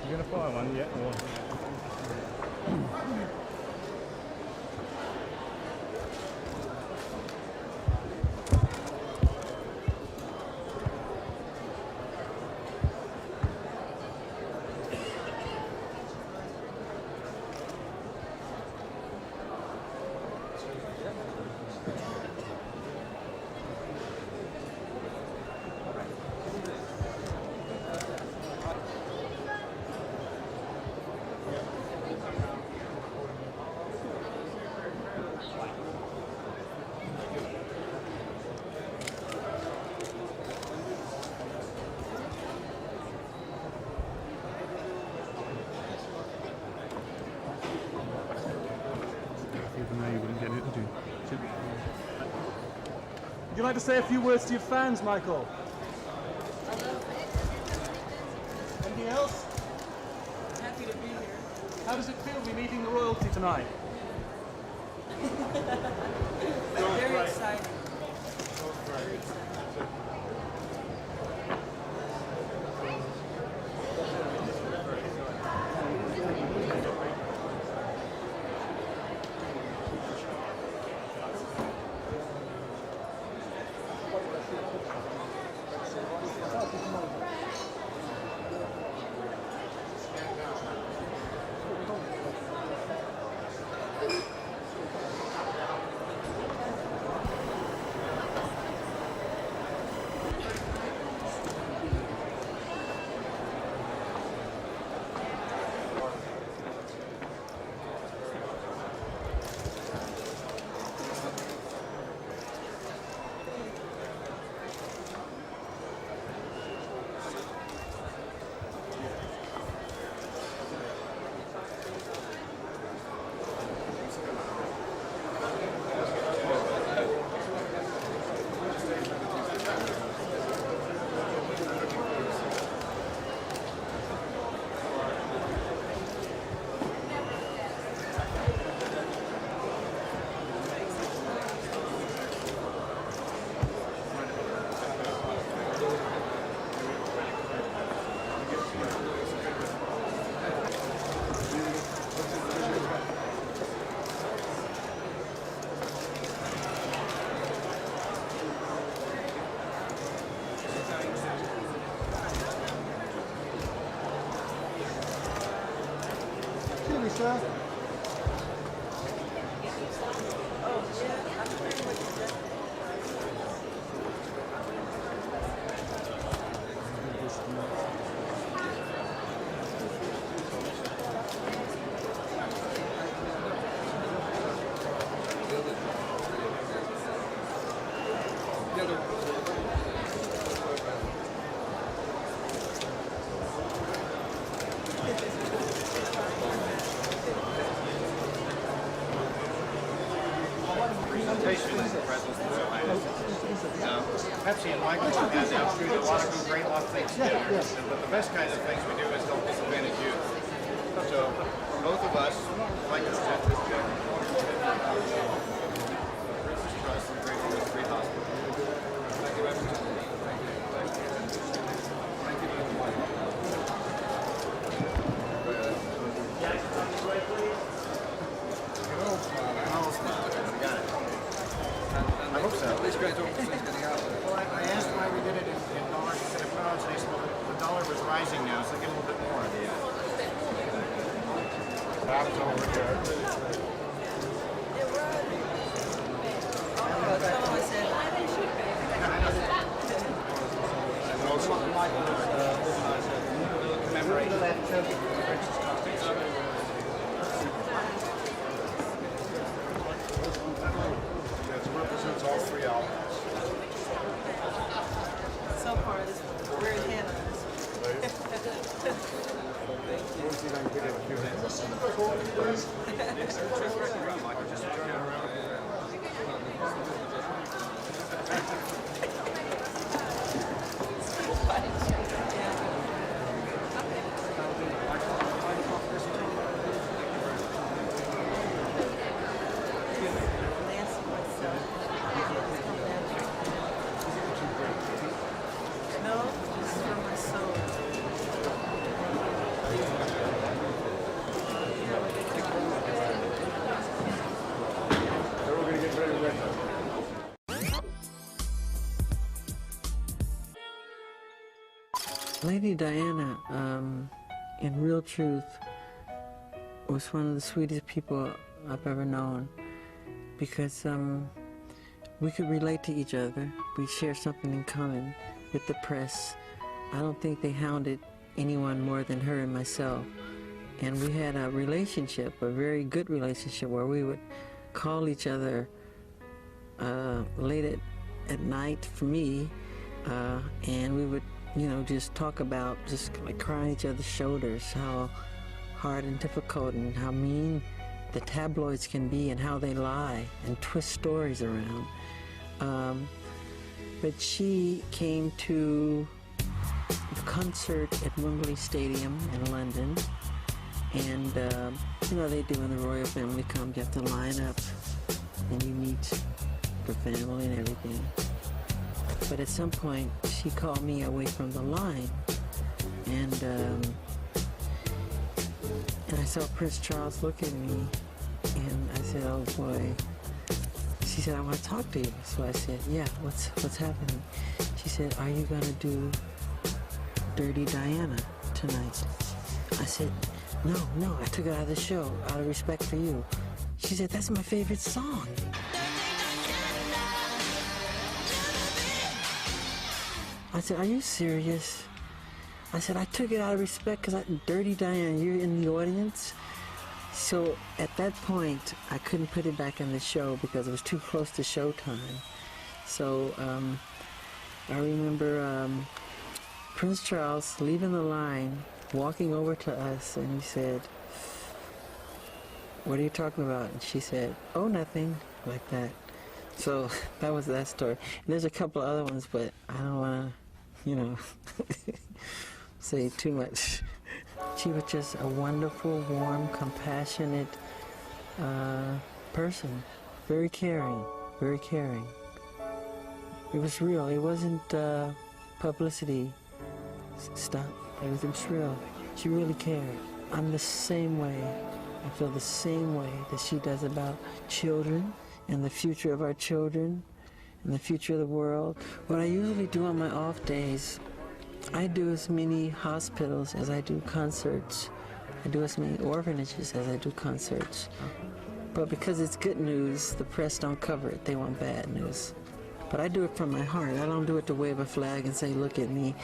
You're going to fire one yet? Or... Would you like to say a few words to your fans, Michael? Anything else? Happy to be here. How does it feel to be meeting the royalty tonight? Very exciting. Sir? Pepsi and Michael have had a lot of great lot of things together. But the best kinds of things we do is help disadvantaged youth. So both of us, like I said, this Trust and Great Falls Free Hospital. Thank you very much. Thank you very much. Got it. I hope so. These guys don't think getting out. Well, I asked why we did it in dollars instead of pounds, and they said, well, the dollar was rising now, so they get a little bit more. That's over here. Someone said, why they should be. And also, Michael commemorate the Princess Constance. Represents all three albums. So far, this we're ahead of this. No, this is from my soul. Lady Diana, in real truth, was one of the sweetest people I've ever known, because we could relate to each other. We share something in common with the press. I don't think they hounded anyone more than her and myself. And we had a relationship, a very good relationship, where we would call each other late at night for me, and we would, you know, just talk about just like crying each other's shoulders, how hard and difficult and how mean the tabloids can be and how they lie and twist stories around. But she came to the concert at Wembley Stadium in London, and you know, they do when the royal family comes, you have to line up and you meet the family and everything. But at some point, she called me away from the line, and I saw Prince Charles look at me, and I said, "Oh boy." She said, "I want to talk to you." So I said, "Yeah, what's happening?" She said, "Are you gonna do Dirty Diana tonight?" I said, No, I took it out of the show, out of respect for you." She said, "That's my favorite song." I said, "Are you serious?" I said, "I took it out of respect because Dirty Diana, you're in the audience." So at that point, I couldn't put it back in the show because it was too close to showtime. So I remember Prince Charles leaving the line, walking over to us, and he said, "What are you talking about?" And she said, "Oh, nothing," like that. So that was that story. And there's a couple of other ones, but I don't want to, you know, say too much. She was just a wonderful, warm, compassionate person. Very caring, very caring. It was real. It wasn't publicity stuff. It was real. She really cared. I'm the same way. I feel the same way that she does about children and the future of our children and the future of the world. What I usually do on my off days, I do as many hospitals as I do concerts. I do as many orphanages as I do concerts. But because it's good news, the press don't cover it. They want bad news. But I do it from my heart. I don't do it to wave a flag and say, "Look at me."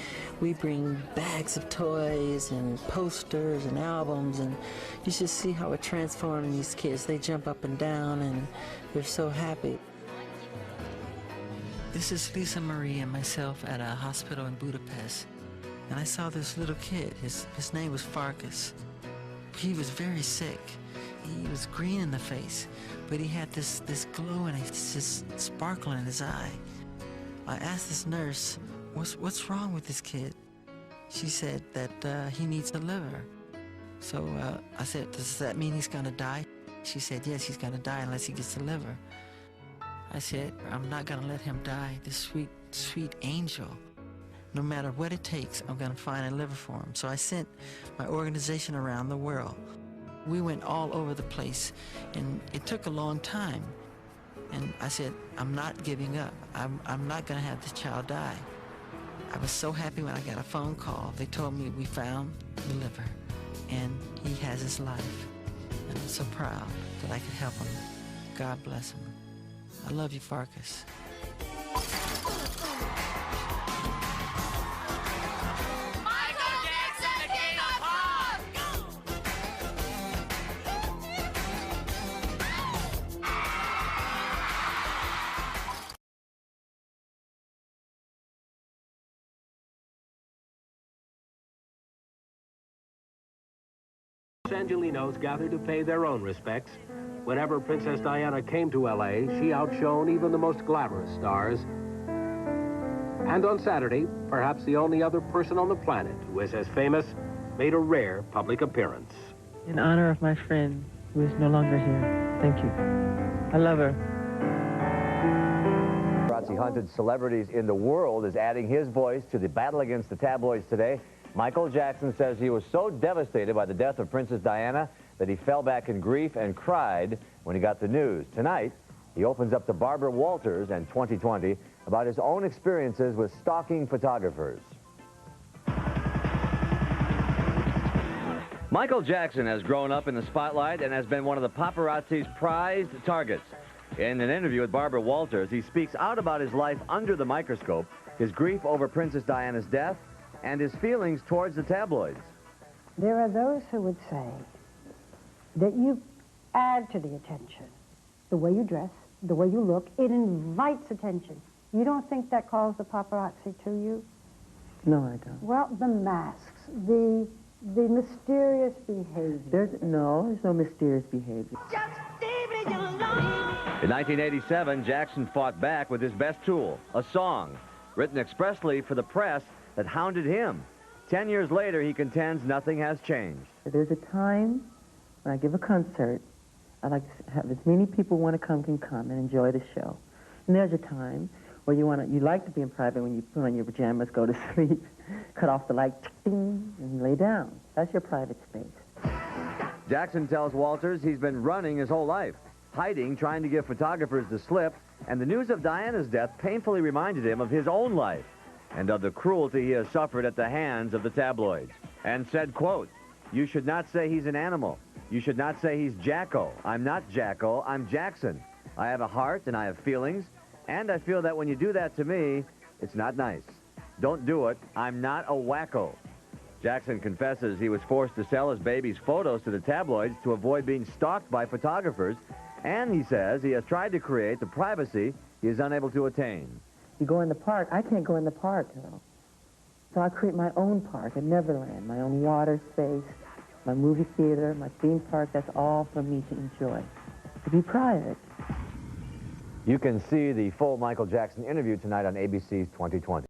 We bring bags of toys and posters and albums, and you should see how it transforms these kids. They jump up and down, and they're so happy. This is Lisa Marie and myself at a hospital in Budapest, and I saw this little kid. His name was Farkas. He was very sick. He was green in the face, but he had this glow and this sparkle in his eye. I asked this nurse, what's wrong with this kid? She said that he needs a liver. So I said, "Does that mean he's gonna die?" She said, "Yes, he's gonna die unless he gets a liver." I said, "I'm not gonna let him die, this sweet, sweet angel. No matter what it takes, I'm gonna find a liver for him." So I sent my organization around the world. We went all over the place, and it took a long time. And I said, "I'm not giving up. I'm not gonna have this child die." I was so happy when I got a phone call. They told me we found the liver, and he has his life. And I'm so proud that I could help him. God bless him. I love you, Farkas. Angelinos gathered to pay their own respects. Whenever Princess Diana came to L.A., she outshone even the most glamorous stars. And on Saturday, perhaps the only other person on the planet who is as famous made a rare public appearance. In honor of my friend who is no longer here, thank you. I love her. Paparazzi-hunted celebrities in the world is adding his voice to the battle against the tabloids today. Michael Jackson says he was so devastated by the death of Princess Diana that he fell back in grief and cried when he got the news. Tonight, he opens up to Barbara Walters and 2020 about his own experiences with stalking photographers. Michael Jackson has grown up in the spotlight and has been one of the paparazzi's prized targets. In an interview with Barbara Walters, he speaks out about his life under the microscope, his grief over Princess Diana's death, and his feelings towards the tabloids. There are those who would say that you add to the attention. The way you dress, the way you look, it invites attention. You don't think that calls the paparazzi to you? No, I don't. Well, the masks, the mysterious behavior. There's no mysterious behavior. In 1987, Jackson fought back with his best tool, a song, written expressly for the press that hounded him. 10 years later, he contends nothing has changed. There's a time when I give a concert, I like to have as many people want to come can come and enjoy the show. And there's a time where you like to be in private when you put on your pajamas, go to sleep, cut off the light, ding, and lay down. That's your private space. Jackson tells Walters he's been running his whole life, hiding, trying to give photographers the slip, and the news of Diana's death painfully reminded him of his own life and of the cruelty he has suffered at the hands of the tabloids. And said, quote, "You should not say he's an animal. You should not say he's Jacko. I'm not Jacko, I'm Jackson. I have a heart and I have feelings, and I feel that when you do that to me, it's not nice. Don't do it. I'm not a wacko." Jackson confesses he was forced to sell his baby's photos to the tabloids to avoid being stalked by photographers, and he says he has tried to create the privacy he is unable to attain. You go in the park, I can't go in the park, though. So I create my own park at Neverland, my own water space, my movie theater, my theme park. That's all for me to enjoy, to be private. You can see the full Michael Jackson interview tonight on ABC's 2020.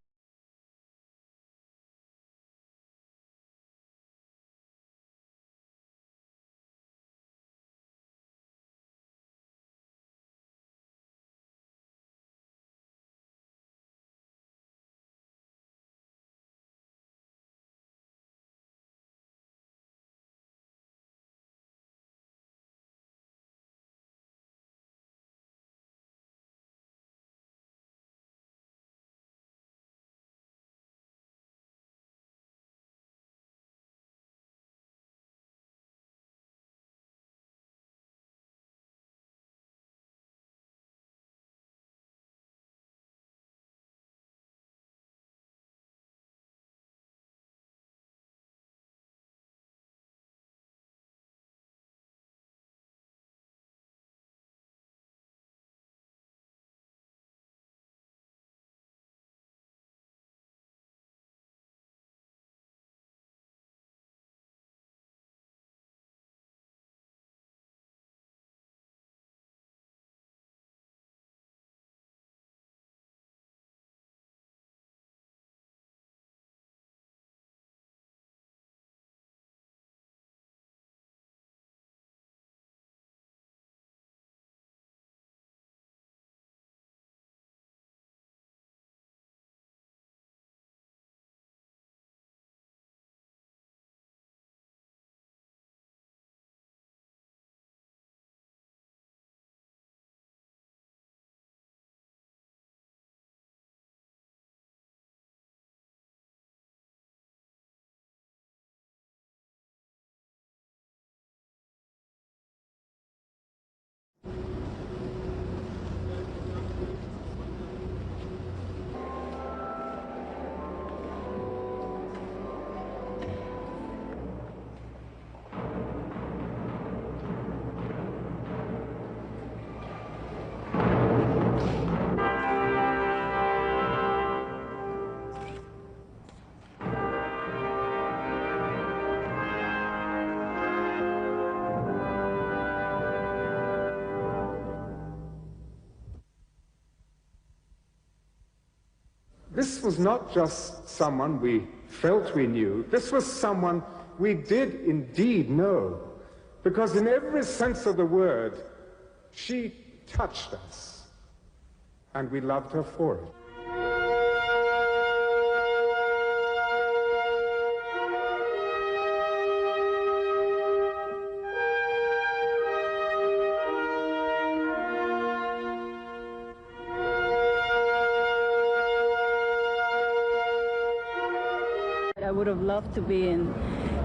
This was not just someone we felt we knew. This was someone we did indeed know, because in every sense of the word, she touched us, and we loved her for it. I would have loved to be in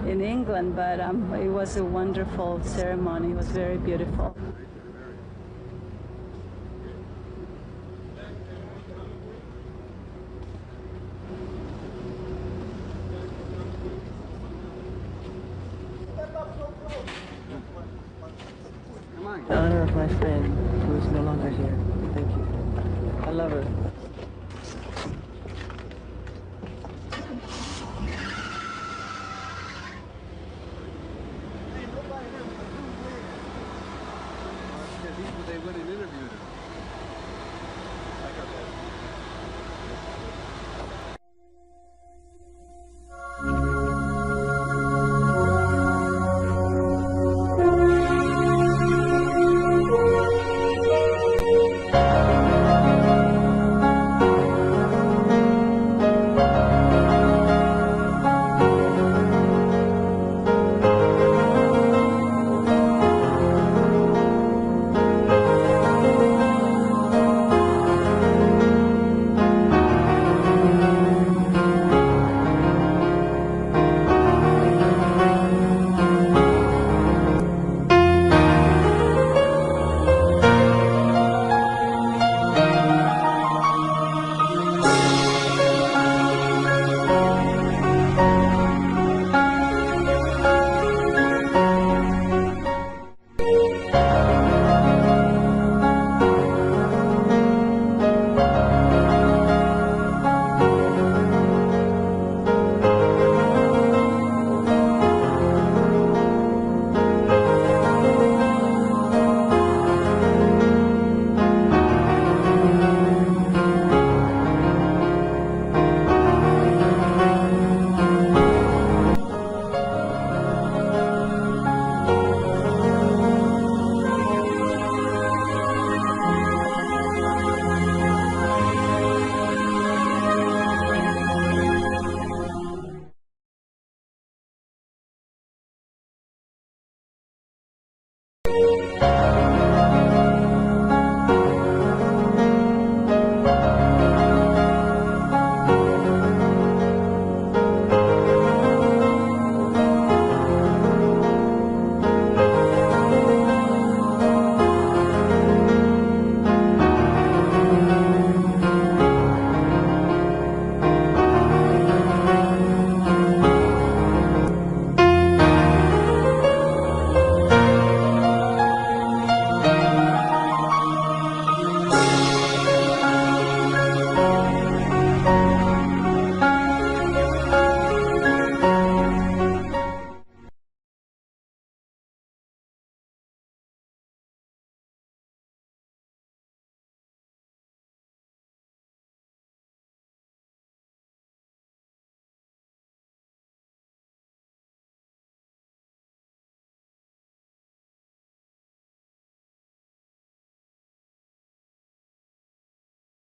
in England, but it was a wonderful ceremony. It was very beautiful. In honor of my friend who is no longer here. Thank you. I love her. They went and interviewed her.